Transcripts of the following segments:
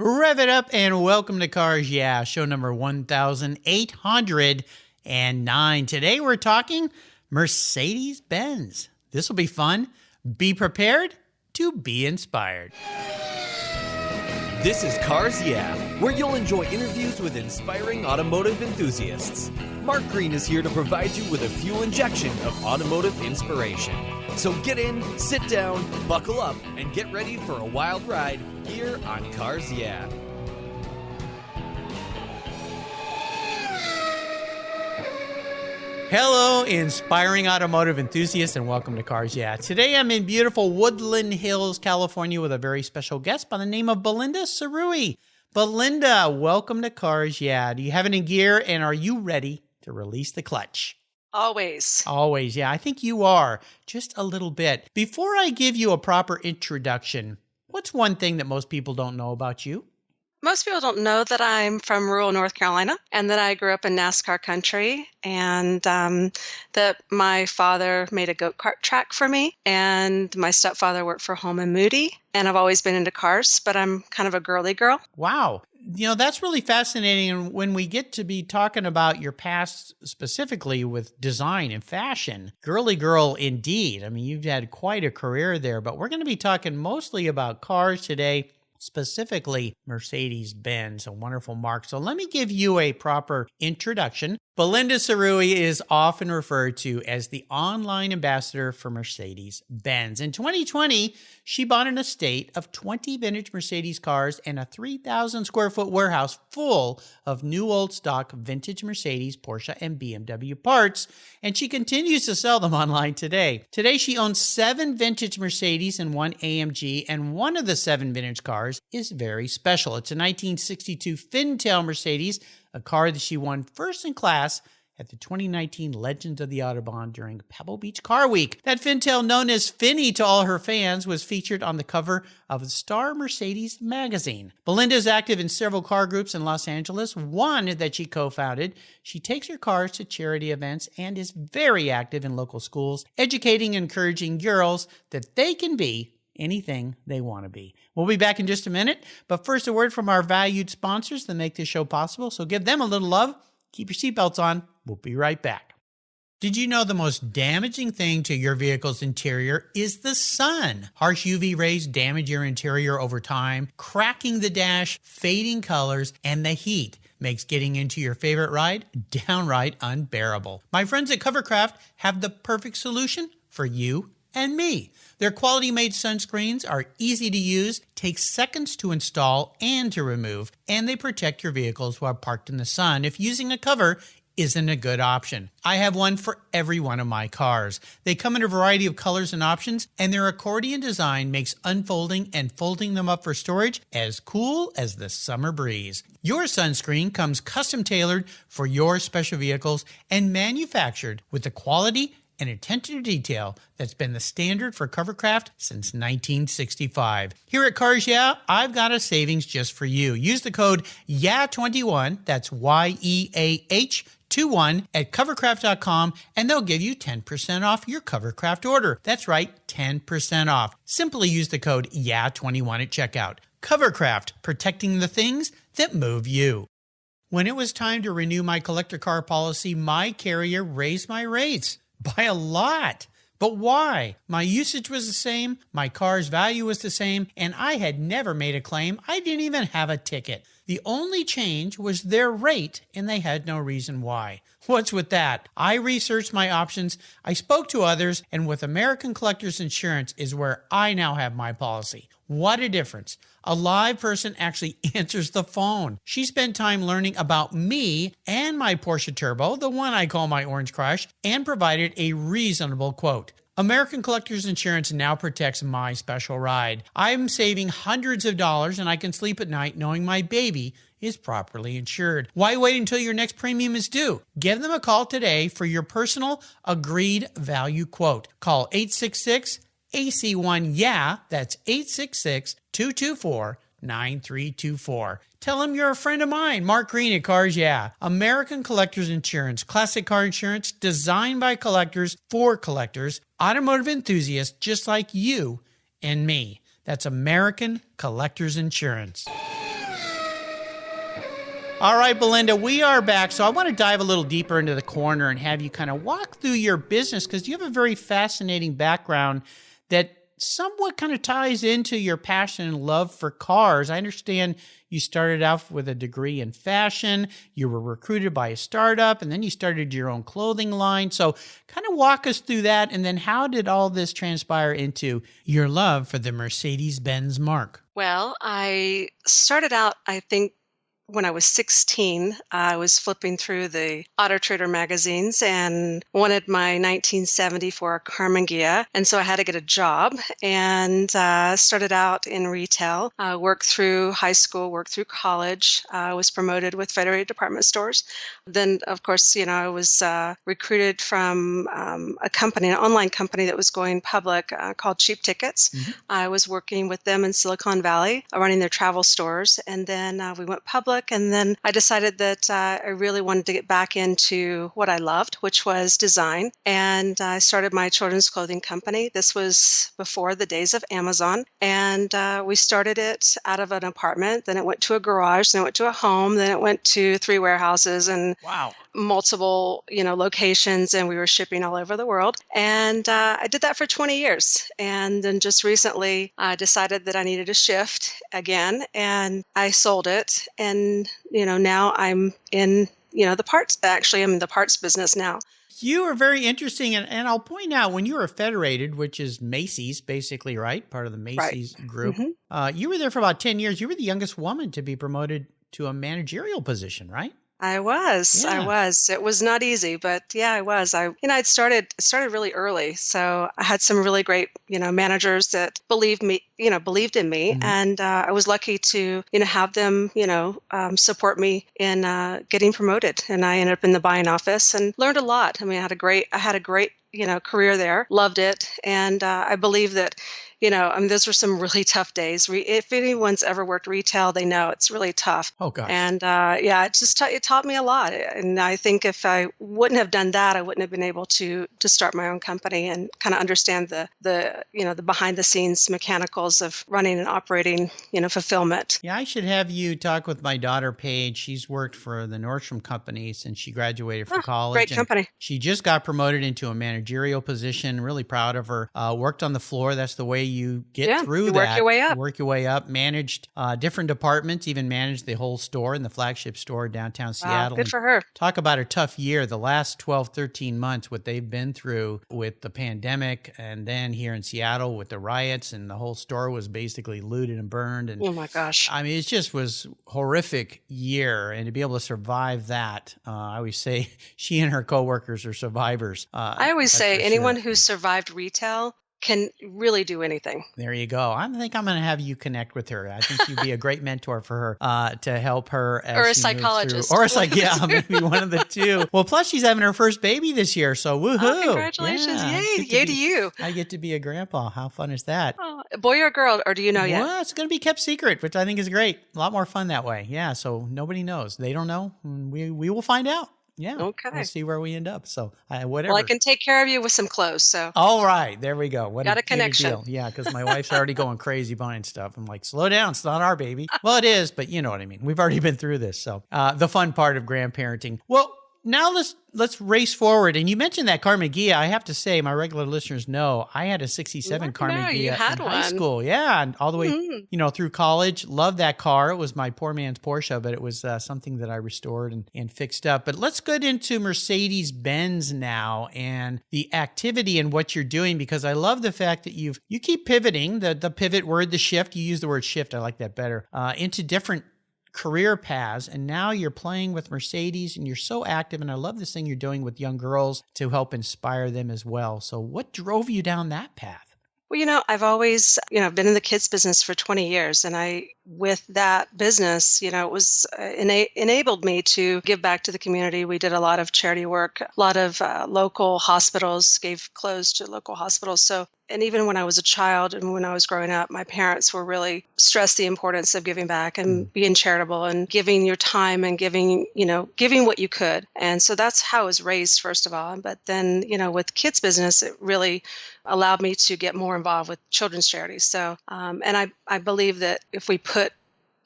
Rev it up and welcome to Cars Yeah, show number 1809. Today we're talking Mercedes-Benz. This will be fun. Be prepared to be inspired. This is Cars Yeah, where you'll enjoy interviews with inspiring automotive enthusiasts. Mark Green is here to provide you with a fuel injection of automotive inspiration. So get in, sit down, buckle up, and get ready for a wild ride here on Cars Yeah. Hello, inspiring automotive enthusiasts, and welcome to Cars Yeah. Today I'm in beautiful Woodland Hills, California, with a very special guest by the name of Belinda Sarooei. Belinda, welcome to Cars Yeah. Do you have it in gear, and are you ready to release the clutch? Always. Always, yeah. I think you are, just a little bit. Before I give you a proper introduction, what's one thing that most people don't know about you? Most people don't know that I'm from rural North Carolina and that I grew up in NASCAR country and that my father made a go-kart track for me and my stepfather worked for Holman Moody. And I've always been into cars, but I'm kind of a girly girl. Wow. You know, that's really fascinating. And when we get to be talking about your past specifically with design and fashion, girly girl indeed. I mean, you've had quite a career there, but we're going to be talking mostly about cars today, specifically Mercedes-Benz, a wonderful mark. So let me give you a proper introduction. Belinda Sarooei is often referred to as the online ambassador for Mercedes-Benz. In 2020, she bought an estate of 20 vintage Mercedes cars and a 3,000 square foot warehouse full of new old stock vintage Mercedes, Porsche, and BMW parts, and she continues to sell them online today. Today, she owns 7 vintage Mercedes and 1 AMG, and one of the 7 vintage cars is very special. It's a 1962 Fintail Mercedes, a car that she won first in class at the 2019 Legends of the Autobahn during Pebble Beach Car Week. That Fintail, known as Finny to all her fans, was featured on the cover of the Star Mercedes magazine. Belinda is active in several car groups in Los Angeles, one that she co-founded. She takes her cars to charity events and is very active in local schools, educating and encouraging girls that they can be anything they want to be. We'll be back in just a minute, but first a word from our valued sponsors that make this show possible, so give them a little love. Keep your seatbelts on. We'll be right back. Did you know the most damaging thing to your vehicle's interior is the sun? Harsh UV rays damage your interior over time, cracking the dash, fading colors, and the heat makes getting into your favorite ride downright unbearable. My friends at Covercraft have the perfect solution for you and me. Their quality-made sunscreens are easy to use, take seconds to install and to remove, and they protect your vehicles while parked in the sun if using a cover isn't a good option. I have one for every one of my cars. They come in a variety of colors and options, and their accordion design makes unfolding and folding them up for storage as cool as the summer breeze. Your sunscreen comes custom-tailored for your special vehicles and manufactured with the quality and attention to detail that's been the standard for Covercraft since 1965. Here at Cars Yeah, I've got a savings just for you. Use the code YEAH21, that's YEAH21 at covercraft.com, and they'll give you 10% off your Covercraft order. That's right, 10% off. Simply use the code YEAH21 at checkout. Covercraft, protecting the things that move you. When it was time to renew my collector car policy, my carrier raised my rates by a lot. But why? My usage was the same, my car's value was the same, and I had never made a claim. I didn't even have a ticket. The only change was their rate, and they had no reason why. What's with that? I researched my options, I spoke to others, and with American Collectors Insurance is where I now have my policy. What a difference. A live person actually answers the phone. She spent time learning about me and my Porsche Turbo, the one I call my Orange Crush, and provided a reasonable quote. American Collectors Insurance now protects my special ride. I'm saving hundreds of dollars, and I can sleep at night knowing my baby is properly insured. Why wait until your next premium is due? Give them a call today for your personal agreed value quote. Call 866 AC1 Yeah, that's 866-224-9324. Tell them you're a friend of mine, Mark Green at Cars Yeah. American Collectors Insurance, classic car insurance designed by collectors for collectors, automotive enthusiasts just like you and me. That's American Collectors Insurance. All right, Belinda, we are back. So I want to dive a little deeper into the corner and have you kind of walk through your business because you have a very fascinating background that somewhat kind of ties into your passion and love for cars. I understand you started off with a degree in fashion, you were recruited by a startup, and then you started your own clothing line. So kind of walk us through that, and then how did all this transpire into your love for the Mercedes-Benz marque? Well, I started out, I think, when I was 16, I was flipping through the Auto Trader magazines and wanted my 1974 Karmann Ghia. And so I had to get a job and started out in retail, worked through high school, worked through college, was promoted with Federated Department Stores. Then, of course, I was recruited from a company, an online company that was going public called Cheap Tickets. Mm-hmm. I was working with them in Silicon Valley, running their travel stores. And then we went public. And then I decided that I really wanted to get back into what I loved, which was design. And I started my children's clothing company. This was before the days of Amazon. And we started it out of an apartment. Then it went to a garage. Then it went to a home. Then it went to 3 warehouses and multiple, locations. And we were shipping all over the world. And I did that for 20 years. And then just recently, I decided that I needed a shift again. And I sold it. And now I'm in, the parts. Actually, I'm in the parts business now. You are very interesting. And I'll point out when you were Federated, which is Macy's, basically, right? Part of the Macy's group. Mm-hmm. You were there for about 10 years. You were the youngest woman to be promoted to a managerial position, right? I was. It was not easy, but yeah, I was. I'd started really early. So I had some really great, managers that believed in me, mm-hmm. and I was lucky to, have them, support me in getting promoted. And I ended up in the buying office and learned a lot. I mean, I had a great, career there, loved it. And I believe that, those were some really tough days. If anyone's ever worked retail, they know it's really tough. Oh, gosh. And it taught me a lot. And I think if I wouldn't have done that, I wouldn't have been able to start my own company and kind of understand the behind the scenes mechanicals of running and operating, fulfillment. Yeah, I should have you talk with my daughter, Paige. She's worked for the Nordstrom company since she graduated from college. Great company. She just got promoted into a managerial position. Really proud of her. Worked on the floor. That's the way you get through that. Work your way up. Managed different departments, even managed the whole store in the flagship store downtown Seattle. Good for her. Talk about a tough year. The last 12, 13 months, what they've been through with the pandemic, and then here in Seattle with the riots, and the whole store was basically looted and burned. And oh my gosh. I mean, it just was horrific year. And to be able to survive that, I always say she and her coworkers are survivors. I always say anyone who survived retail can really do anything. There you go. I think I'm going to have you connect with her. I think you'd be a great mentor for her to help her as or a she psychologist. Or maybe one of the two. Well, plus she's having her first baby this year, so woohoo. Oh, congratulations. Yeah. Yay to you. I get to be a grandpa. How fun is that? Oh, a boy or a girl, or do you know yet? Well, it's going to be kept secret, which I think is great. A lot more fun that way. Yeah, so nobody knows. They don't know. We will find out. Yeah. Okay. We'll see where we end up. So whatever. Well, I can take care of you with some clothes. So. All right. There we go. Got a connection. Deal. Yeah, because my wife's already going crazy buying stuff. I'm like, slow down. It's not our baby. Well, it is, but you know what I mean. We've already been through this. So the fun part of grandparenting. Well, now let's race forward. And you mentioned that Karmann Ghia. I have to say, my regular listeners know I had a 67 Karmann Ghia in high school. Yeah, and all the way through college. Loved that car. It was my poor man's Porsche, but it was something that I restored and fixed up. But let's get into Mercedes-Benz now and the activity and what you're doing, because I love the fact that you keep pivoting, the pivot word, the shift. You use the word shift. I like that better. Into different career paths, and now you're playing with Mercedes and you're so active, and I love this thing you're doing with young girls to help inspire them as well. So what drove you down that path? Well, I've always, been in the kids business for 20 years, and with that business, it was enabled me to give back to the community. We did a lot of charity work, a lot of local hospitals, gave clothes to local hospitals. So, and even when I was a child and when I was growing up, my parents were really stressed the importance of giving back and being charitable and giving your time and giving what you could. And so that's how I was raised, first of all. But then, with kids business, it really allowed me to get more involved with children's charities. So, and I believe that if we put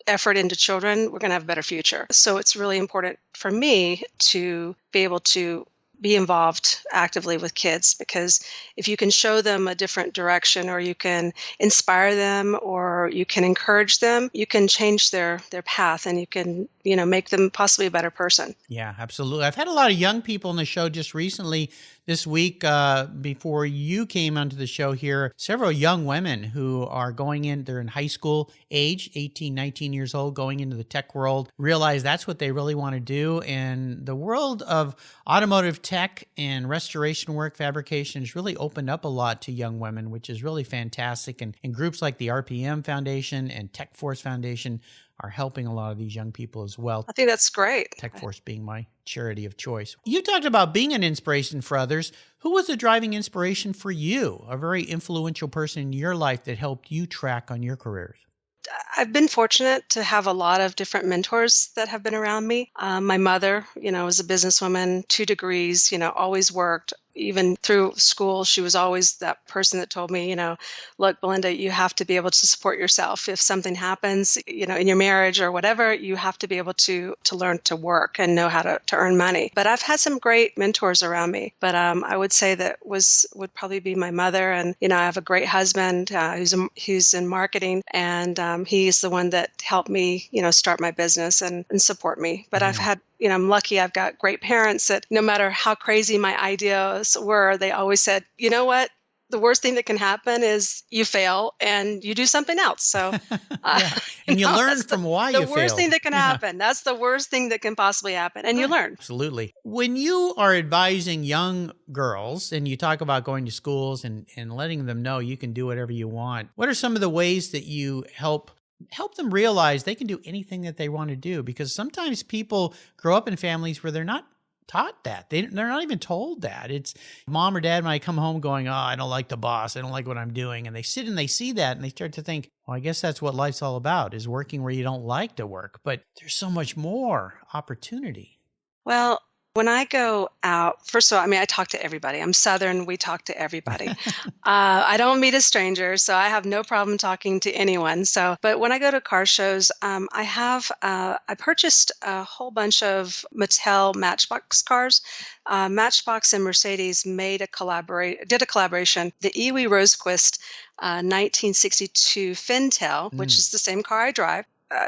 effort into children, we're going to have a better future. So it's really important for me to be able to be involved actively with kids, because if you can show them a different direction, or you can inspire them, or you can encourage them, you can change their path, and you can, make them possibly a better person. Yeah, absolutely. I've had a lot of young people on the show just recently this week, before you came onto the show here, several young women who are they're in high school age, 18, 19 years old, going into the tech world, realize that's what they really want to do. And the world of automotive tech and restoration work, fabrication has really opened up a lot to young women, which is really fantastic. And groups like the RPM Foundation and Tech Force Foundation are helping a lot of these young people as well. I think that's great. Tech Force being my charity of choice. You talked about being an inspiration for others. Who was a driving inspiration for you? A very influential person in your life that helped you track on your careers? I've been fortunate to have a lot of different mentors that have been around me. My mother, was a businesswoman, 2 degrees, always worked. Even through school, she was always that person that told me, look, Belinda, you have to be able to support yourself. If something happens, in your marriage or whatever, you have to be able to learn to work and know how to earn money. But I've had some great mentors around me. But I would say that would probably be my mother. And, I have a great husband who's in marketing, and he's the one that helped me, start my business and support me. But I've had I'm lucky. I've got great parents that no matter how crazy my ideas were, they always said, you know what? The worst thing that can happen is you fail and you do something else. So, and you learn from why you failed. The worst thing that can happen. That's the worst thing that can possibly happen. And you learn. Absolutely. When you are advising young girls and you talk about going to schools and letting them know you can do whatever you want, what are some of the ways that you help them realize they can do anything that they want to do? Because sometimes people grow up in families where they're not taught that. They're not even told that. It's mom or dad might come home going, oh, I don't like the boss. I don't like what I'm doing. And they sit and they see that and they start to think, well, I guess that's what life's all about, is working where you don't like to work. But there's so much more opportunity. Well, when I go out, first of all, I talk to everybody. I'm Southern. We talk to everybody. I don't meet a stranger, so I have no problem talking to anyone. But when I go to car shows, I purchased a whole bunch of Mattel Matchbox cars. Matchbox and Mercedes did a collaboration. The Iwi Rosequist 1962 Fintail, which is the same car I drive.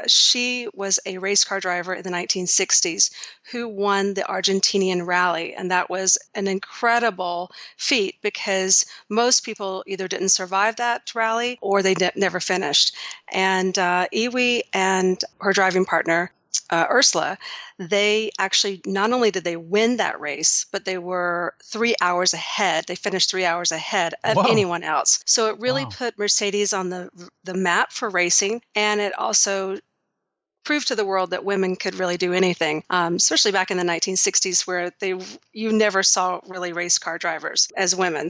She was a race car driver in the 1960s who won the Argentinian rally. And that was an incredible feat because most people either didn't survive that rally or they never finished. And Iwi and her driving partner, Ursula, they actually, not only did they win that race, but they were 3 hours ahead. They finished 3 hours ahead of anyone else. So it really put Mercedes on the map for racing. And it also proved to the world that women could really do anything, especially back in the 1960s where you never saw really race car drivers as women.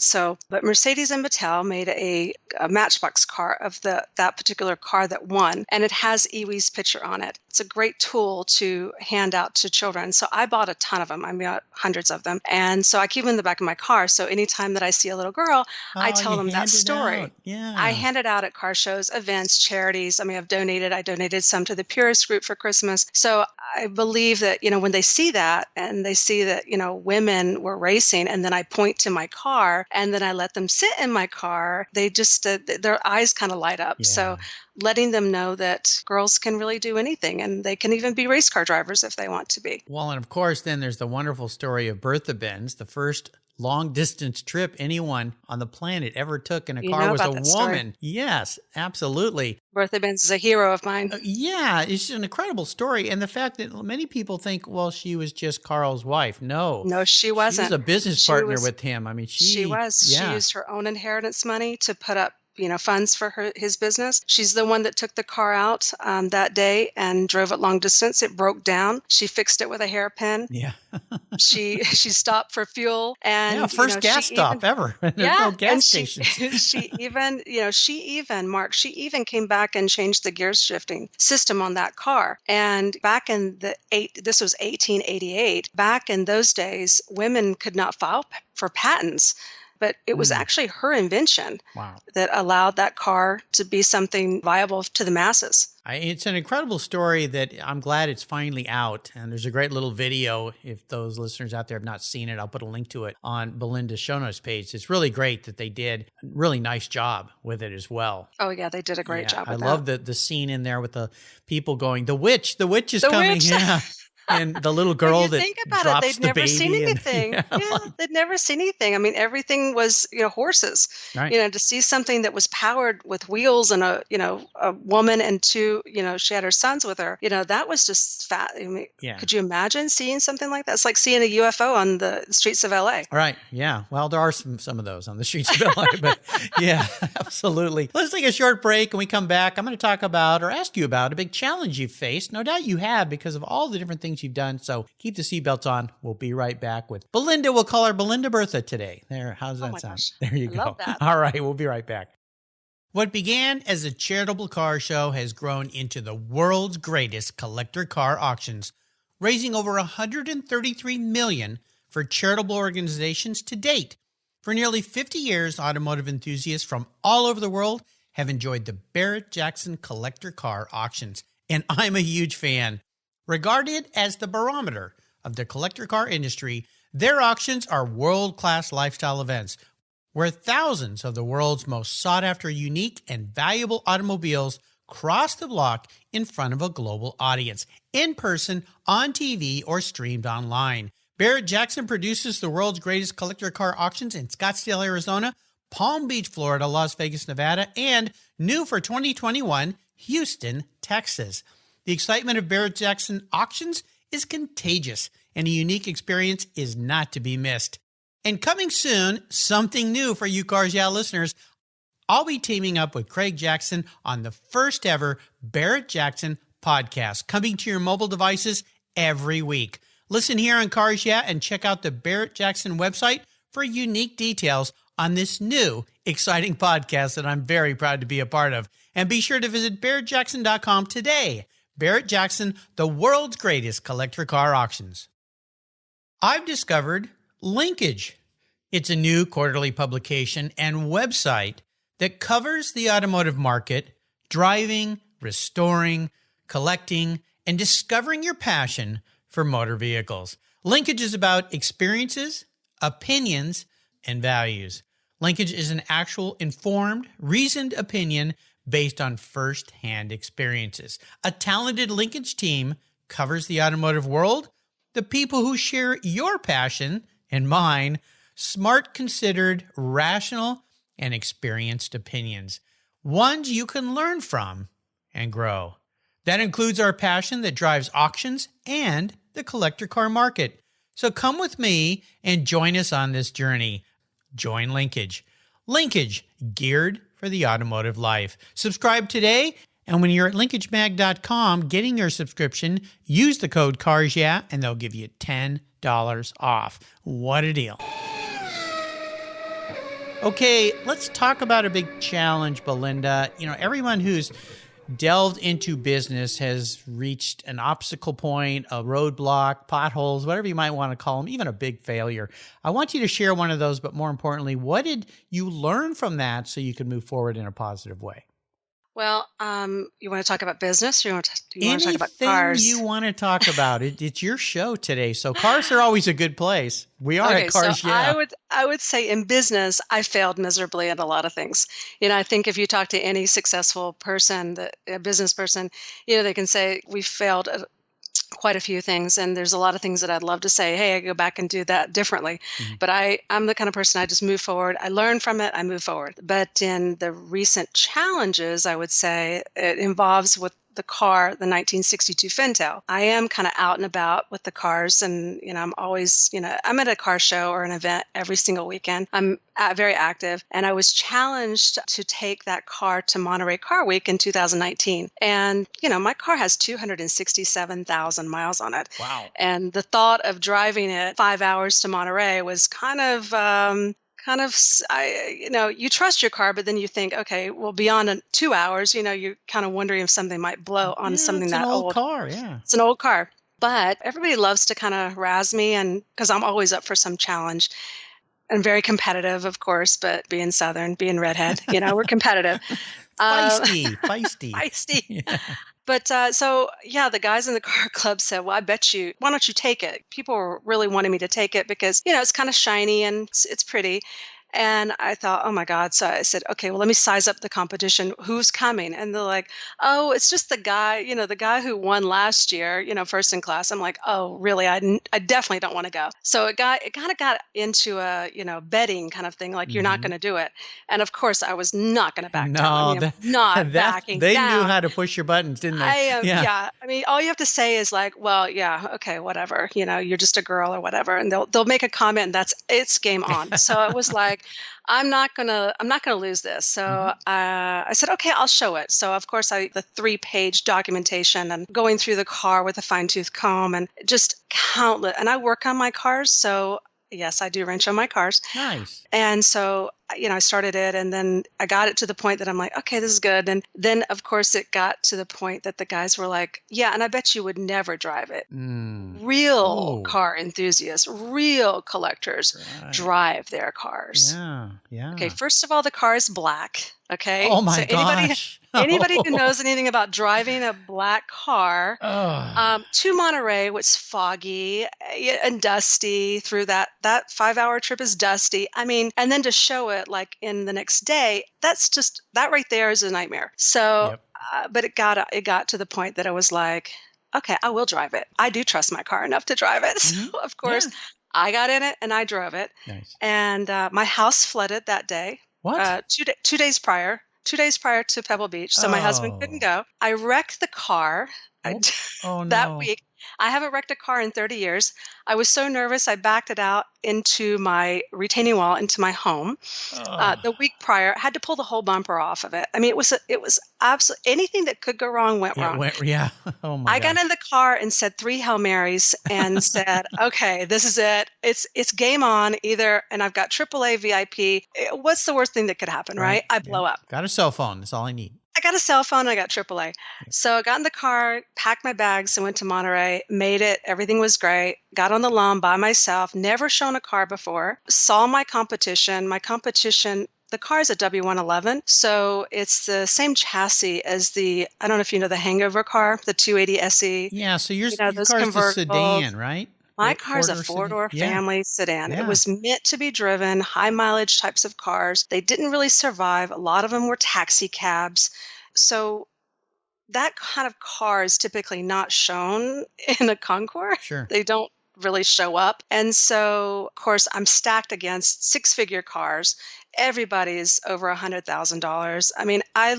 But Mercedes and Mattel made a Matchbox car of that particular car that won, and it has Iwi's picture on it. It's a great tool to hand out to children. So I bought a ton of them. I bought hundreds of them. And so I keep them in the back of my car. So anytime that I see a little girl, I tell them that story. Yeah. I hand it out at car shows, events, charities. I donated some to the Purist group for Christmas. So I believe that, when they see that and they see that, women were racing, and then I point to my car and then I let them sit in my car, they just, their eyes kind of light up. Yeah. So letting them know that girls can really do anything, and they can even be race car drivers if they want to be. Well, and of course, then there's the wonderful story of Bertha Benz, the first long-distance trip anyone on the planet ever took in a car was a woman. Story. Yes, absolutely. Bertha Benz is a hero of mine. Yeah, it's an incredible story. And the fact that many people think, well, she was just Carl's wife. No, she wasn't. She was a business partner with him. She was. Yeah. She used her own inheritance money to put up funds for his business. She's the one that took the car out that day and drove it long distance. It broke down. She fixed it with a hairpin. Yeah. she stopped for fuel, and first gas stop ever. There's no gas stations. She even came back and changed the gear shifting system on that car. And back in this was 1888. Back in those days, women could not file for patents. but it was actually her invention that allowed that car to be something viable to the masses. It's an incredible story that I'm glad it's finally out. And there's a great little video. If those listeners out there have not seen it, I'll put a link to it on Belinda's show notes page. It's really great that they did a really nice job with it as well. Oh, yeah, they did a great job with that. I love the scene in there with the people going, the witch is coming. Witch. Yeah. And the little girl that think about drops it, they'd the never baby seen anything. They'd never seen anything. I mean, everything was, horses. Right. To see something that was powered with wheels and a woman and two, she had her sons with her. That was just fat. I mean, could you imagine seeing something like that? It's like seeing a UFO on the streets of LA. Right. Yeah. Well, there are some of those on the streets of LA, but yeah, absolutely. Let's take a short break. When we come back, I'm going to talk about or ask you about a big challenge you've faced. No doubt you have because of all the different things you've done. So keep the seatbelts on. We'll be right back with Belinda. We'll call her Belinda Bertha today. There. How's that sound? Gosh. There you I go. love that. All right. We'll be right back. What began as a charitable car show has grown into the world's greatest collector car auctions, raising over $133 million for charitable organizations to date. For nearly 50 years, automotive enthusiasts from all over the world have enjoyed the Barrett-Jackson collector car auctions, and I'm a huge fan. Regarded as the barometer of the collector car industry, their auctions are world-class lifestyle events where thousands of the world's most sought-after, unique, and valuable automobiles cross the block in front of a global audience, in person, on TV, or streamed online. Barrett-Jackson produces the world's greatest collector car auctions in Scottsdale, Arizona, Palm Beach, Florida, Las Vegas, Nevada, and new for 2021, Houston, Texas. The excitement of Barrett-Jackson auctions is contagious, and a unique experience is not to be missed. And coming soon, something new for you Cars Yeah listeners. I'll be teaming up with Craig Jackson on the first ever Barrett-Jackson podcast, coming to your mobile devices every week. Listen here on Cars Yeah and check out the Barrett-Jackson website for unique details on this new, exciting podcast that I'm very proud to be a part of. And be sure to visit barrettjackson.com today. Barrett-Jackson, the world's greatest collector car auctions. I've discovered Linkage. It's a new quarterly publication and website that covers the automotive market, driving, restoring, collecting, and discovering your passion for motor vehicles. Linkage is about experiences, opinions, and values. Linkage is an actual informed, reasoned opinion based on first-hand experiences. A talented linkage team covers the automotive world, the people who share your passion and mine, smart, considered, rational, and experienced opinions, ones you can learn from and grow. That includes our passion that drives auctions and the collector car market. So come with me and join us on this journey. Join Linkage. Linkage, geared for the automotive life. Subscribe today, and when you're at linkagemag.com getting your subscription, use the code CARSYEAH, and they'll give you $10 off. What a deal. Okay, let's talk about a big challenge, Belinda. Everyone who's delved into business has reached an obstacle point, a roadblock, potholes, whatever you might want to call them, even a big failure. I want you to share one of those, but more importantly, what did you learn from that so you can move forward in a positive way? Well, you want to talk about business or you want to talk about cars? Anything you want to talk about. It's your show today, so cars are always a good place. We are at Cars so Yeah. I would say in business, I failed miserably at a lot of things. I think if you talk to any successful person, a business person, they can say we failed at quite a few things, and there's a lot of things that I'd love to say, hey, I go back and do that differently. Mm-hmm. But I'm the kind of person, I just move forward. I learn from it, I move forward. But in the recent challenges, I would say it involves with the car, the 1962 Fintail. I am kind of out and about with the cars, and I'm always, I'm at a car show or an event every single weekend. I'm very active, and I was challenged to take that car to Monterey Car Week in 2019. And my car has 267,000 miles on it. Wow! And the thought of driving it 5 hours to Monterey was kind of, you trust your car, but then you think, okay, well, beyond 2 hours, you're kind of wondering if something might blow on something that old. It's an old car, yeah. It's an old car. But everybody loves to kind of razz me, and because I'm always up for some challenge. and very competitive, of course, but being Southern, being redhead, we're competitive. Feisty. Feisty. Yeah. But the guys in the car club said, well, I bet you, why don't you take it? People were really wanting me to take it because, it's kind of shiny and it's pretty. And I thought, oh my God. So I said, okay, well, let me size up the competition. Who's coming? And they're like, oh, it's just the guy, the guy who won last year, first in class. I'm like, oh, really? I definitely don't want to go. So it kind of got into a, betting kind of thing, like you're not going to do it. And of course, I was not going to back down. I mean, I'm not backing they down. knew how to push your buttons, didn't they? Yeah. I mean, all you have to say is like, well, yeah, okay, whatever. You're just a girl or whatever, and they'll make a comment, and it's game on. So it was like, I'm not gonna lose this. So I said, okay, I'll show it. So of course, the 3-page documentation and going through the car with a fine-tooth comb and just countless. And I work on my cars, so yes, I do wrench on my cars. Nice. And so, I started it, and then I got it to the point that I'm like, okay, this is good. And then, of course, it got to the point that the guys were like, yeah, and I bet you would never drive it. Real car enthusiasts, real collectors drive their cars. Yeah. Okay, first of all, the car is black. Okay. Oh my gosh. Anybody who knows anything about driving a black car to Monterey was foggy and dusty through that 5-hour trip is dusty. I mean, and then to show it like in the next day, that right there is a nightmare. So, but it got to the point that I was like, okay, I will drive it. I do trust my car enough to drive it. So of course, I got in it and I drove it. Nice. And my house flooded that day. What? 2 days prior. 2 days prior to Pebble Beach, so my husband couldn't go. I wrecked the car that week. I haven't wrecked a car in 30 years. I was so nervous, I backed it out into my retaining wall, into my home. The week prior, I had to pull the whole bumper off of it. I mean, it was absolutely anything that could go wrong went wrong. Oh my I got in the car and said 3 Hail Marys and said, okay, this is it. It's game on either, and I've got AAA VIP. What's the worst thing that could happen, right? I blow up. Got a cell phone. That's all I need. I got a cell phone. I got AAA. So I got in the car, packed my bags, and went to Monterey, made it. Everything was great. Got on the lawn by myself, never shown a car before, saw my competition. The car is a W111, so it's the same chassis as I don't know if you know the Hangover car, the 280 SE. Yeah, so your car's the sedan, right? My car is a 4-door family sedan. It was meant to be driven, high mileage types of cars. They didn't really survive. A lot of them were taxi cabs. So that kind of car is typically not shown in a Concours. Sure. They don't really show up. And so, of course, I'm stacked against 6-figure cars. Everybody's over $100,000. I mean, I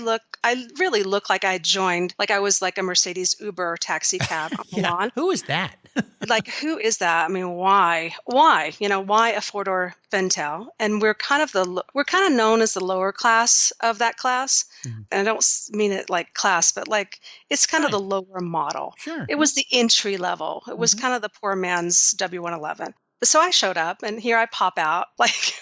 really look like I joined, like I was like a Mercedes Uber taxi cab on the lawn. Who is that? Like, who is that? I mean, why? Why a 4-door Fintail? And we're kind of known as the lower class of that class. Mm-hmm. And I don't mean it like class, but like it's kind of the lower model. Sure. It was the entry level. It was kind of the poor man's W111. So I showed up, and here I pop out like.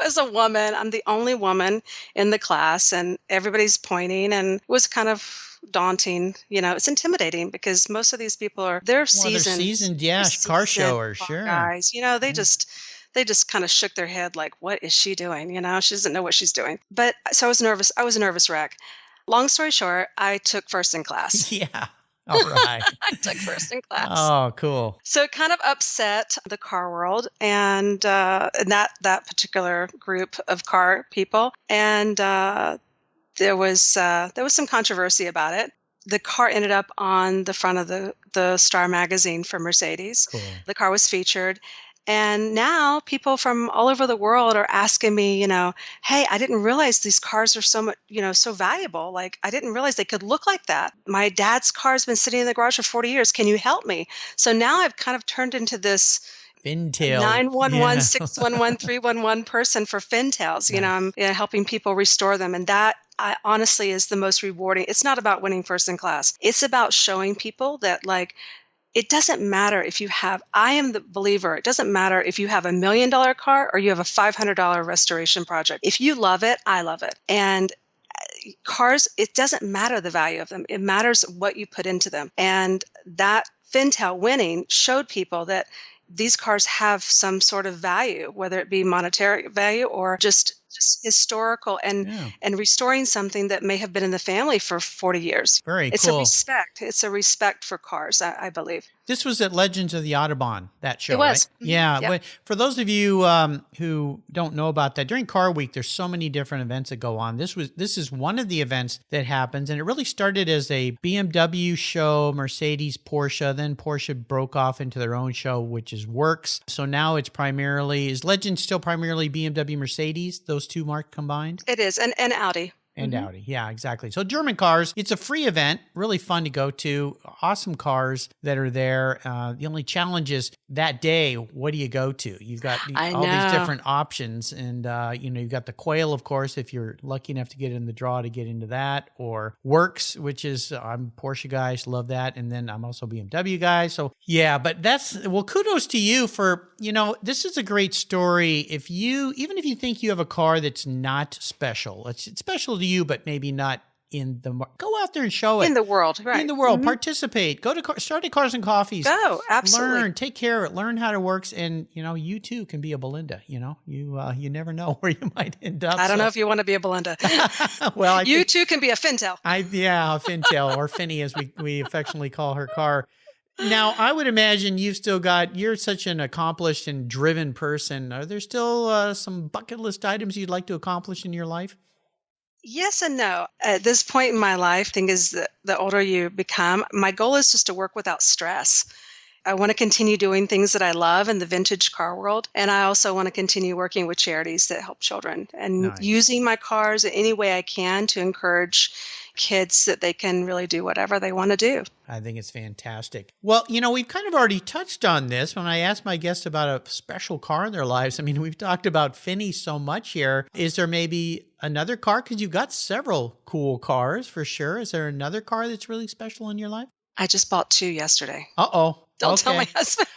As a woman, I'm the only woman in the class, and everybody's pointing, and it was kind of daunting. It's intimidating because most of these people they're seasoned, car showers, sure. Guys, they just kind of shook their head like, what is she doing? She doesn't know what she's doing. But so I was nervous. I was a nervous wreck. Long story short, I took first in class. Yeah. All right. I took first in class. Oh, cool. So it kind of upset the car world and that particular group of car people. And there was some controversy about it. The car ended up on the front of the Star magazine for Mercedes. Cool. The car was featured. And now people from all over the world are asking me, hey, I didn't realize these cars are so much, so valuable. Like, I didn't realize they could look like that. My dad's car's been sitting in the garage for 40 years. Can you help me? So now I've kind of turned into this Fintail 911, 611, 311 person for Fintails. I'm helping people restore them. And that honestly is the most rewarding. It's not about winning first in class. It's about showing people that it doesn't matter if I am the believer, it doesn't matter if you have $1 million car or you have a $500 restoration project. If you love it, I love it. And cars, it doesn't matter the value of them. It matters what you put into them. And that Fintail winning showed people that these cars have some sort of value, whether it be monetary value or just historical and restoring something that may have been in the family for 40 years. Very It's cool. a respect. It's a respect for cars, I believe. This was at Legends of the Autobahn, that show, It was. right? Yeah. Yep. But for those of you who don't know about that, during Car Week, there's so many different events that go on. This is one of the events that happens, and it really started as a BMW show, Mercedes, Porsche. Then Porsche broke off into their own show, which is Works. So now it's is Legends still primarily BMW, Mercedes, those two marks combined? It is, and Audi. And Audi. Yeah, exactly. So German cars, it's a free event, really fun to go to. Awesome cars that are there. The only challenge is that day, what do you go to? You've got all these different options. And, you've got the Quail, of course, if you're lucky enough to get in the draw to get into that. Or Works, which is, I'm a Porsche guy, love that. And then I'm also a BMW guy. So yeah, but kudos to you for, this is a great story. Even if you think you have a car that's not special, it's special to you, but maybe not in the go out there and show it in the world, right? In the world, participate. Go to start at Cars and Coffees. Go, absolutely. Learn, take care of it. Learn how it works, and you too can be a Belinda. You never know where you might end up. I don't know if you want to be a Belinda. Well, you too can be a Fintail. A Fintail or Finny, as we affectionately call her car. Now, I would imagine you're such an accomplished and driven person. Are there still some bucket list items you'd like to accomplish in your life? Yes and no. At this point in my life, I think the older you become, my goal is just to work without stress. I want to continue doing things that I love in the vintage car world. And I also want to continue working with charities that help children and using my cars in any way I can to encourage kids that they can really do whatever they want to do. I think it's fantastic. Well, we've kind of already touched on this when I asked my guests about a special car in their lives. I mean, we've talked about Finny so much here. Is there maybe another car? Because you've got several cool cars for sure. Is there another car that's really special in your life? I just bought 2 yesterday. Uh-oh. Don't tell my husband.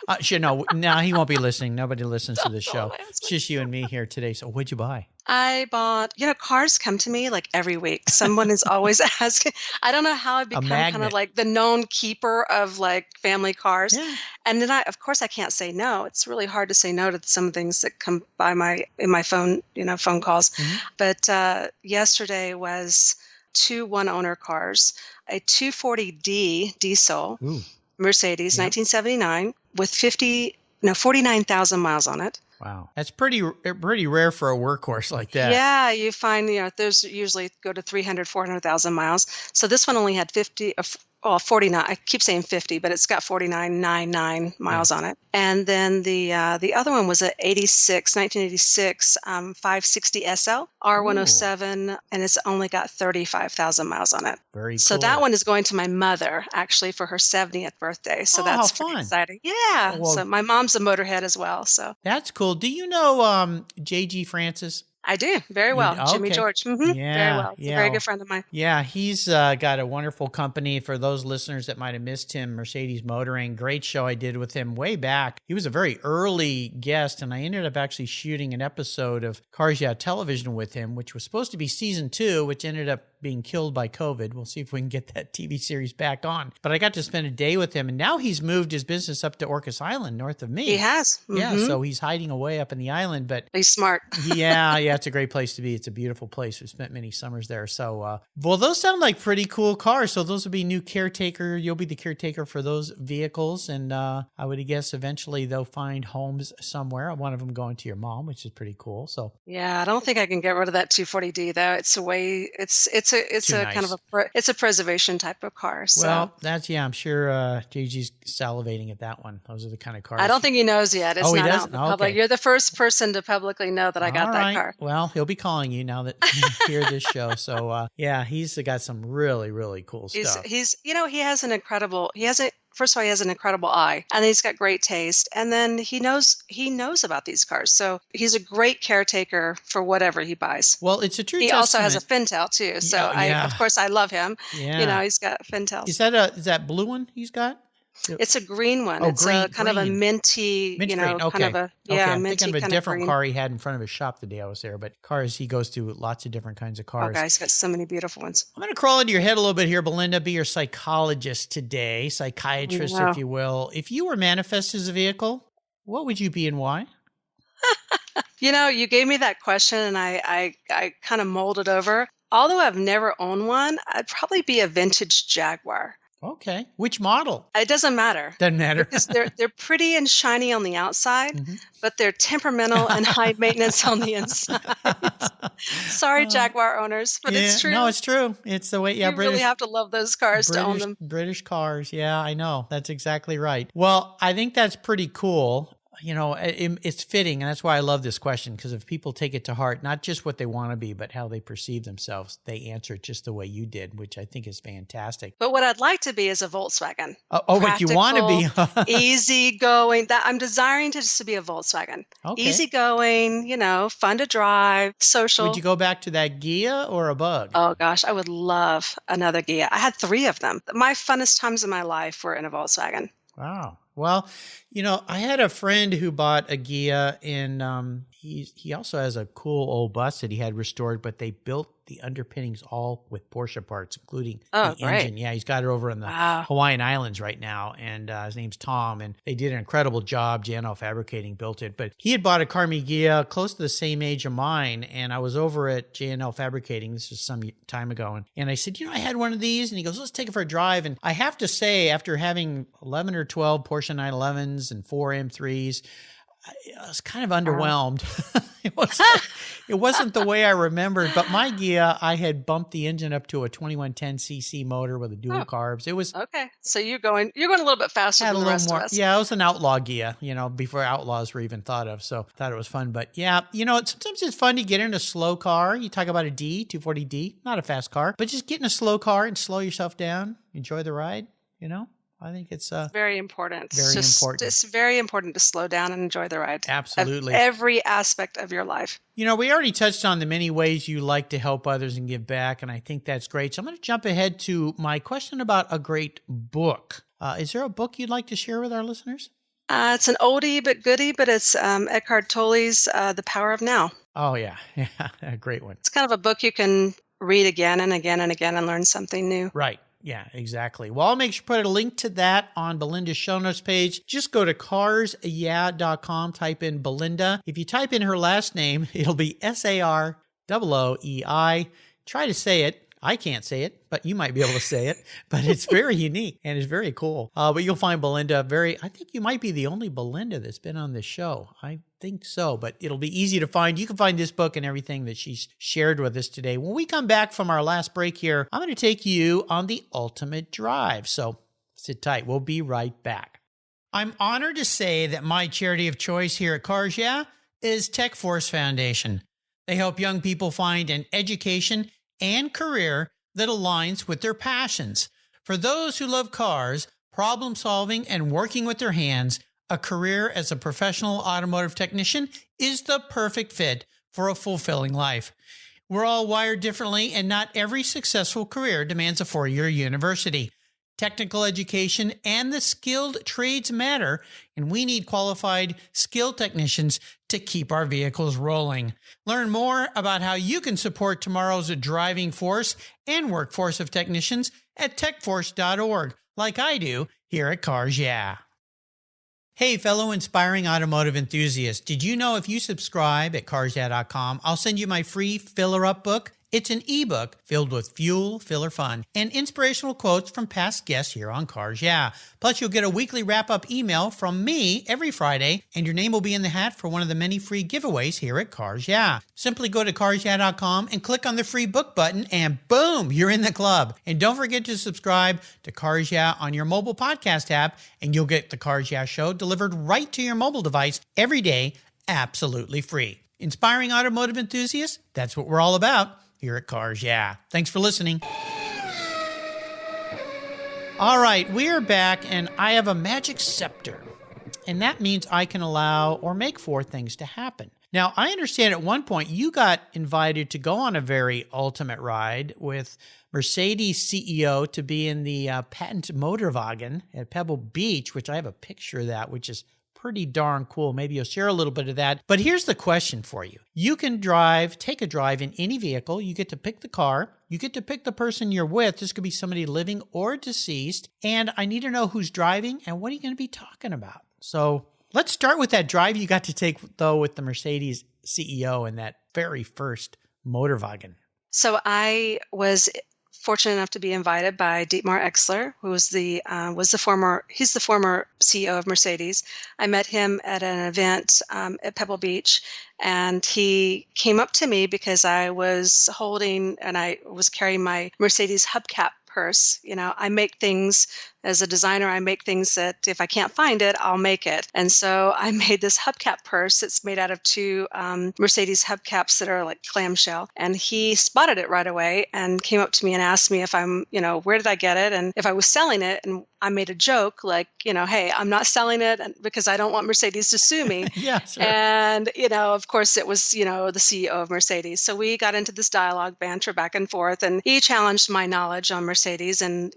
No, he won't be listening. Nobody listens to the show. It's just you and me here today. So what'd you buy? I bought, cars come to me like every week. Someone is always asking. I don't know how I've become kind of like the known keeper of like family cars. Yeah. And then of course I can't say no. It's really hard to say no to some things that come by in my phone, phone calls. Mm-hmm. But yesterday was 2 one-owner cars, a 240D diesel. Ooh. Mercedes, 1979, with 49,000 miles on it. Wow. That's pretty rare for a workhorse like that. Yeah, you find, there's usually go to 300, 400,000 miles. So this one only had 49. I keep saying 50, but it's got 49.99 miles on it. And then the other one was a 1986 560 SL R107, and it's only got 35,000 miles on it. Very cool. So that one is going to my mother actually for her 70th birthday. So that's pretty exciting. Yeah. Well, so my mom's a motorhead as well. So that's cool. Do you know J.G. Francis? I do. Very well. Jimmy George. Mm-hmm. Yeah, very well. He's a very good friend of mine. Yeah, he's got a wonderful company. For those listeners that might have missed him, Mercedes Motoring. Great show I did with him way back. He was a very early guest, and I ended up actually shooting an episode of Cars Yeah Television with him, which was supposed to be season 2, which ended up being killed by COVID. We'll see if we can get that TV series back on. But I got to spend a day with him, and now he's moved his business up to Orcas Island, north of me. He has. Mm-hmm. Yeah, so he's hiding away up in the island. But he's smart. yeah, it's a great place to be. It's a beautiful place. We've spent many summers there. So, well, those sound like pretty cool cars. So those will be new caretaker. You'll be the caretaker for those vehicles. And I would guess eventually they'll find homes somewhere. One of them going to your mom, which is pretty cool. So yeah, I don't think I can get rid of that 240D though. It's a preservation type of car. So. Well, I'm sure JG's salivating at that one. Those are the kind of cars. I don't think he knows yet. It's not out in the public. You're the first person to publicly know that I got that car. Well, he'll be calling you now that you hear this show. So he's got some really, really cool stuff. First of all, he has an incredible eye, and he's got great taste. And then he knows about these cars. So he's a great caretaker for whatever he buys. Well, it's a true He testament. Also has a Fintail too. So of course I love him. Yeah. He's got Fintails. Is that blue one he's got? It's a green one. Oh, it's green, kind of a minty, green. kind of a I'm minty thinking of a kind different of car he had in front of his shop the day I was there. But cars, he goes to lots of different kinds of cars. Oh, guys, he's got so many beautiful ones. I'm going to crawl into your head a little bit here, Belinda. Be your psychologist today, psychiatrist, if you will. If you were manifest as a vehicle, What would you be and why? You gave me that question and I kind of molded over. Although I've never owned one, I'd probably be a vintage Jaguar. Okay. Which model? It doesn't matter. Doesn't matter. Because they're pretty and shiny on the outside, but they're temperamental and high maintenance on the inside. Sorry, Jaguar owners, but it's true. No, it's true. It's the way, you really have to love those cars to own them. British cars. Yeah, I know. That's exactly right. Well, I think that's pretty cool. It's fitting, and that's why I love this question, because if people take it to heart, not just what they want to be, but how they perceive themselves, they answer it just the way you did, which I think is fantastic. But what I'd like to be is a Volkswagen. What you want to be. Easygoing. I'm desiring to be a Volkswagen. Okay. Easygoing, fun to drive, social. Would you go back to that Ghia or a Bug? Oh, gosh, I would love another Ghia. I had 3 of them. My funnest times in my life were in a Volkswagen. Wow. Well, I had a friend who bought a Ghia, and he also has a cool old bus that he had restored, but they built the underpinnings all with Porsche parts, including the engine. Yeah, he's got it over in the Hawaiian Islands right now, and his name's Tom, and they did an incredible job. JNL Fabricating built it, but he had bought a Carmi Ghia close to the same age of mine, and I was over at JNL Fabricating. This was some time ago, and I said, I had one of these, and he goes, let's take it for a drive. And I have to say, after having 11 or 12 Porsche 911s and 4 M3s, I was kind of underwhelmed. It wasn't the way I remembered, but my Ghia, I had bumped the engine up to a 2110cc motor with a dual carbs. It was okay. So you're going a little bit faster than the rest of us. Yeah, it was an outlaw Ghia, before outlaws were even thought of. So I thought it was fun. But yeah, sometimes it's fun to get in a slow car. You talk about a 240D, not a fast car, but just get in a slow car and slow yourself down, enjoy the ride, I think it's very important. Important. It's very important to slow down and enjoy the ride. Absolutely. Of every aspect of your life. We already touched on the many ways you like to help others and give back, and I think that's great. So I'm going to jump ahead to my question about a great book. Is there a book you'd like to share with our listeners? It's an oldie but goodie, but it's Eckhart Tolle's The Power of Now. Oh, yeah. Yeah, a great one. It's kind of a book you can read again and again and again and learn something new. Right. Yeah, exactly. Well, I'll make sure to put a link to that on Belinda's show notes page. Just go to carsyeah.com, type in Belinda. If you type in her last name, it'll be Sarooei. Try to say it. I can't say it, but you might be able to say it. But it's very unique and it's very cool. But you'll find Belinda I think you might be the only Belinda that's been on this show. I think so, but it'll be easy to find. You can find this book and everything that she's shared with us today. When we come back from our last break here, I'm going to take you on the ultimate drive. So sit tight. We'll be right back. I'm honored to say that my charity of choice here at Cars Yeah is Tech Force Foundation. They help young people find an education and career that aligns with their passions. For those who love cars, problem solving, and working with their hands, a career as a professional automotive technician is the perfect fit for a fulfilling life. We're all wired differently, and not every successful career demands a 4-year university. Technical education and the skilled trades matter, and we need qualified, skilled technicians to keep our vehicles rolling. Learn more about how you can support tomorrow's driving force and workforce of technicians at techforce.org, like I do here at Cars Yeah. Hey, fellow inspiring automotive enthusiasts, did you know if you subscribe at carsyeah.com, I'll send you my free Filler Up book? It's an ebook filled with fuel, filler fun, and inspirational quotes from past guests here on Cars Yeah. Plus, you'll get a weekly wrap-up email from me every Friday, and your name will be in the hat for one of the many free giveaways here at Cars Yeah. Simply go to carsyeah.com and click on the free book button, and boom, you're in the club. And don't forget to subscribe to Cars Yeah on your mobile podcast app, and you'll get the Cars Yeah show delivered right to your mobile device every day, absolutely free. Inspiring automotive enthusiasts, that's what we're all about here at Cars Yeah. Thanks for listening. All right, we are back, and I have a magic scepter. And that means I can allow or make 4 things to happen. Now, I understand at one point you got invited to go on a very ultimate ride with Mercedes CEO to be in the patent Motorwagen at Pebble Beach, which I have a picture of that, which is pretty darn cool. Maybe you'll share a little bit of that. But here's the question for you. You can take a drive in any vehicle. You get to pick the car. You get to pick the person you're with. This could be somebody living or deceased. And I need to know who's driving and what are you going to be talking about? So Let's start with that drive you got to take, though, with the Mercedes CEO in that very first motorwagen. So I was fortunate enough to be invited by Dietmar Exler, who was the former CEO of Mercedes. I met him at an event at Pebble Beach, and he came up to me because I was carrying my Mercedes hubcap purse. I make things as a designer. I make things that if I can't find it, I'll make it. And so I made this hubcap purse. It's made out of two Mercedes hubcaps that are like clamshell. And he spotted it right away and came up to me and asked me if where did I get it? And if I was selling it. And I made a joke like, hey, I'm not selling it because I don't want Mercedes to sue me. Yeah, sure. And, of course it was, the CEO of Mercedes. So we got into this dialogue, banter back and forth, and he challenged my knowledge on Mercedes. And,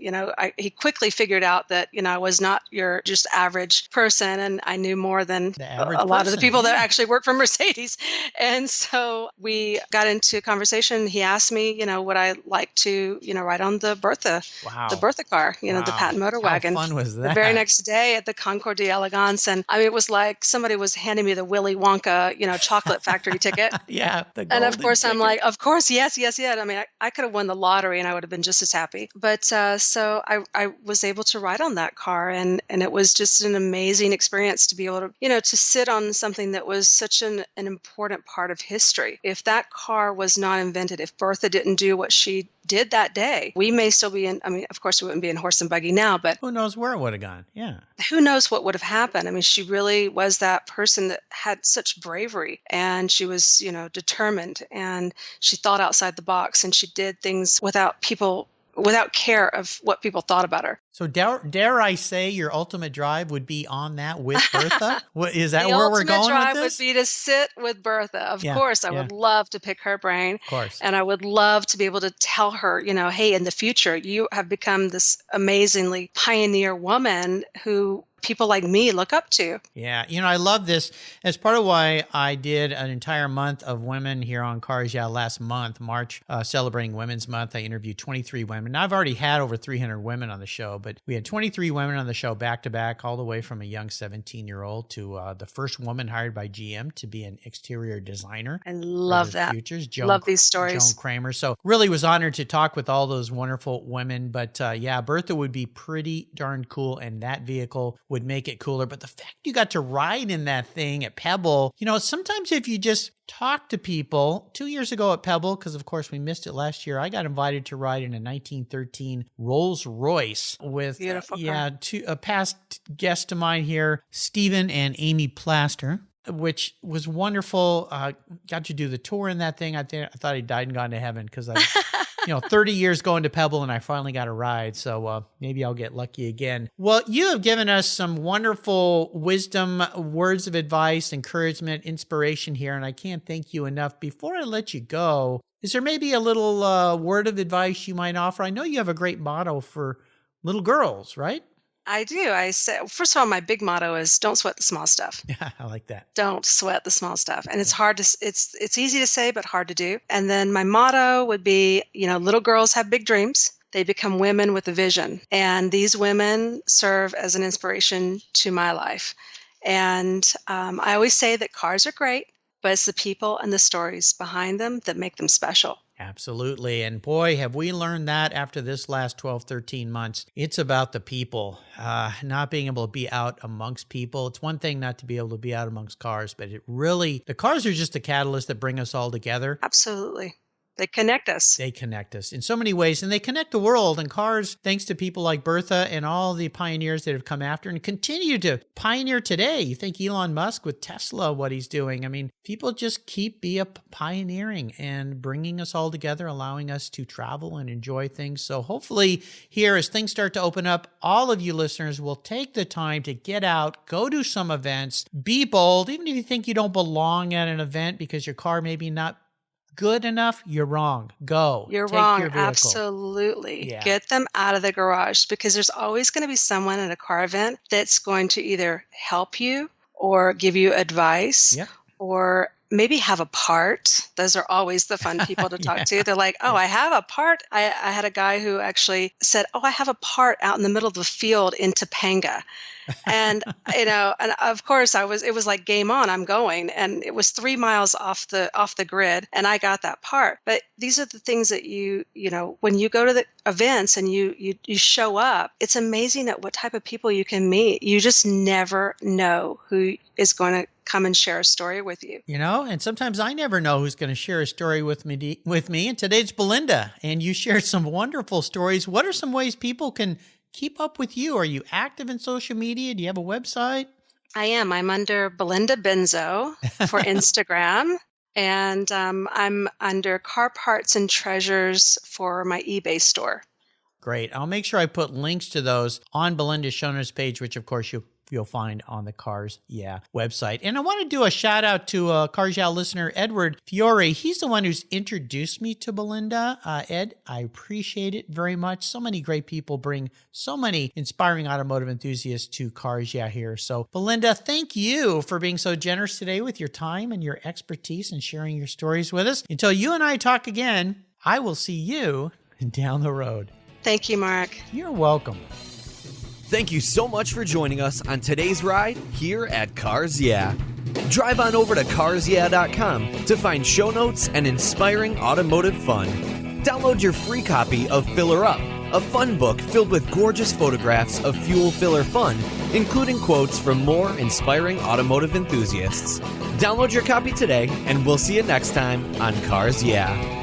he quickly figured out that, I was not your just average person, and I knew more than a lot of the people that actually work for Mercedes. And so we got into a conversation. He asked me, would I like to, ride on the Bertha, the Bertha car, the patent motor wagon. How fun was that? The very next day at the Concours d'Elegance. And it was like somebody was handing me the Willy Wonka, chocolate factory ticket. Yeah. And of course, I'm like, of course, yes. I could have won the lottery and I would have been just as happy. But so I was able to ride on that car, and it was just an amazing experience to be able to, to sit on something that was such an important part of history. If that car was not invented, if Bertha didn't do what she did that day, we may still be in, of course we wouldn't be in horse and buggy now, but who knows where it would have gone? Yeah. Who knows what would have happened? She really was that person that had such bravery, and she was, determined, and she thought outside the box, and she did things without care of what people thought about her. So dare I say your ultimate drive would be on that with Bertha? Is that where we're going with this? The ultimate drive would be to sit with Bertha. Of course, I would love to pick her brain. Of course. And I would love to be able to tell her, hey, in the future, you have become this amazingly pioneer woman who people like me look up to. Yeah. I love this. As part of why I did an entire month of women here on Cars Yeah last month, March, celebrating Women's Month. I interviewed 23 women. Now, I've already had over 300 women on the show, but we had 23 women on the show back to back, all the way from a young 17-year-old to the first woman hired by GM to be an exterior designer. I love that. Futures. Love these stories. Joan Kramer. So really was honored to talk with all those wonderful women. But Bertha would be pretty darn cool, and that vehicle would make it cooler. But the fact you got to ride in that thing at Pebble, sometimes if you just talk to people, 2 years ago at Pebble, because of course we missed it last year, I got invited to ride in a 1913 Rolls Royce with a past guest of mine here, Stephen and Amy Plaster, which was wonderful. Got to do the tour in that thing. I thought he died and gone to heaven because I 30 years going to Pebble, and I finally got a ride. So maybe I'll get lucky again. Well, you have given us some wonderful wisdom, words of advice, encouragement, inspiration here, and I can't thank you enough. Before I let you go, is there maybe a little word of advice you might offer? I know you have a great motto for little girls, right? I do. I say, first of all, my big motto is don't sweat the small stuff. Yeah, I like that. Don't sweat the small stuff. And it's hard to, it's easy to say, but hard to do. And then my motto would be, little girls have big dreams. They become women with a vision. And these women serve as an inspiration to my life. And I always say that cars are great, but it's the people and the stories behind them that make them special. Absolutely. And boy, have we learned that after this last 12, 13 months. It's about the people, not being able to be out amongst people. It's one thing not to be able to be out amongst cars, but the cars are just the catalyst that bring us all together. Absolutely. They connect us. They connect us in so many ways, and they connect the world. And cars, thanks to people like Bertha and all the pioneers that have come after and continue to pioneer today. You think Elon Musk with Tesla, what he's doing. People just keep pioneering and bringing us all together, allowing us to travel and enjoy things. So hopefully here, as things start to open up, all of you listeners will take the time to get out, go to some events, be bold. Even if you think you don't belong at an event because your car maybe not good enough, you're wrong. Go. You're wrong. Absolutely. Yeah. Get them out of the garage, because there's always going to be someone at a car event that's going to either help you or give you advice or maybe have a part. Those are always the fun people to talk to. They're like, oh, I have a part. I had a guy who actually said, oh, I have a part out in the middle of the field in Topanga. And, and of course it was like game on, I'm going. And it was 3 miles off the grid, and I got that part. But these are the things that when you go to the events and you show up, it's amazing at what type of people you can meet. You just never know who is going to come and share a story with you. And sometimes I never know who's going to share a story with me. And today it's Belinda, and you shared some wonderful stories. What are some ways people can keep up with you? Are you active in social media? Do you have a website? I am. I'm under Belinda Benzo for Instagram. And I'm under Car Parts and Treasures for my eBay store. Great. I'll make sure I put links to those on Belinda's show notes page, which of course you'll find on the Cars Yeah website. And I want to do a shout out to Cars Yeah listener, Edward Fiore. He's the one who's introduced me to Belinda. Ed, I appreciate it very much. So many great people bring so many inspiring automotive enthusiasts to Cars Yeah here. So Belinda, thank you for being so generous today with your time and your expertise and sharing your stories with us. Until you and I talk again, I will see you down the road. Thank you, Mark. You're welcome. Thank you so much for joining us on today's ride here at Cars Yeah. Drive on over to carsyeah.com to find show notes and inspiring automotive fun. Download your free copy of Filler Up, a fun book filled with gorgeous photographs of fuel filler fun, including quotes from more inspiring automotive enthusiasts. Download your copy today, and we'll see you next time on Cars Yeah.